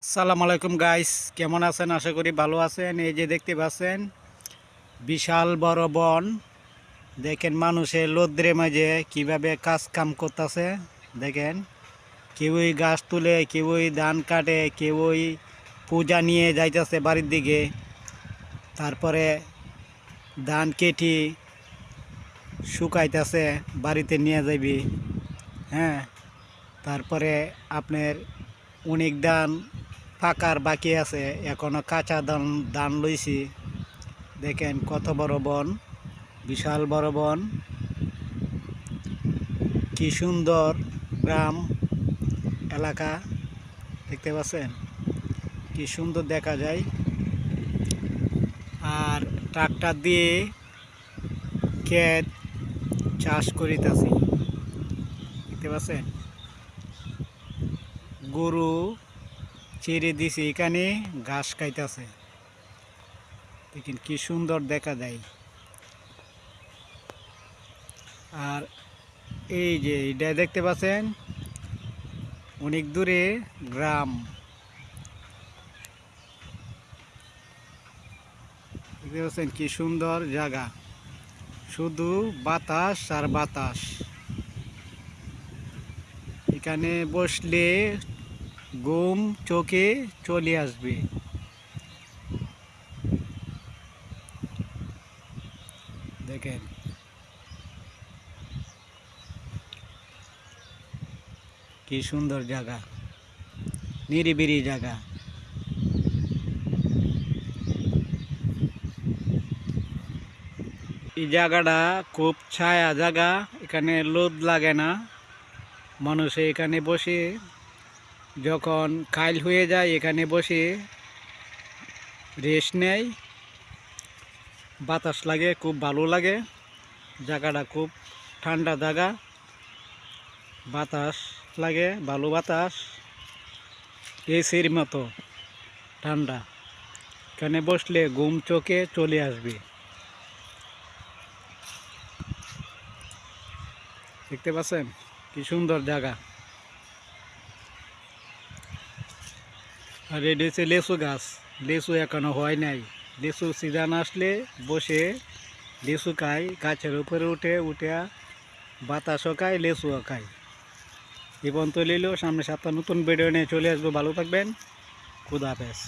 আসসালামু আলাইকুম গাইস, কেমন আছেন? আশা করি ভালো আছেন। এই যে দেখতে পাচ্ছেন বিশাল বড় বন। দেখেন মানুষের রৌদ্রে মাঝে কিভাবে কাজ কাম করতেছে। দেখেন কেউই গাছ তুলে, কেউই ধান কাটে, কেউই পূজা নিয়ে যাইতেছে বাড়ির দিকে। তারপরে ধান কেটে শুকাইতেছে, বাড়িতে নিয়ে যাবি। হ্যাঁ, তারপরে আপনার অনেক ধান পাকার বাকি আছে, এখনো কাঁচা ধান ধান লইছি। দেখেন কত বড় বন, বিশাল বড় বন। কি সুন্দর গ্রাম এলাকা, দেখতে পাচ্ছেন কি সুন্দর দেখা যায়। আর ট্রাক্টর দিয়ে ক্ষেত চাষ করিতেছি, দেখতে পাচ্ছেন। গরু ছেড়ে দিছি, এখানে ঘাস খাইতেছে। দেখেন কি সুন্দর দেখা যায়। আর এই যে এটা দেখতে পাচ্ছেন অনেক দূরে গ্রাম, দেখতে পাচ্ছেন কি সুন্দর জায়গা, শুধু বাতাস আর বাতাস। এখানে বসলে ঘুম চোখে চলে আসবে। দেখেন কি সুন্দর জায়গা, নিরিবিলি জায়গা। এই জায়গাটা খুব ছায়া জায়গা, এখানে রোদ লাগে না। মানুষে এখানে বসে যখন কাইল হয়ে যায় এখানে বসে রেস্ট নেয়, বাতাস লাগে, খুব ভালো লাগে। জায়গাটা খুব ঠান্ডা জায়গা, বাতাস লাগে, ভালো বাতাস, এসির মতো ঠান্ডা। এখানে বসলে ঘুম চোখে চলে আসবে। দেখতে পাচ্ছেন কি সুন্দর জায়গা। আর এটা হচ্ছে লেচু গাছ, লেচু এখনো হয় নাই। লেচু সিজন আসলে বসে লেচু খাই, গাছের উপরে উঠে উঠে বাতাসও খাই, লেচুও খাই। জীবন তো নিলেও সামনে সপ্তাহ নতুন ভিডিও নিয়ে চলে আসবো। ভালো থাকবেন, খুদা হাফেজ।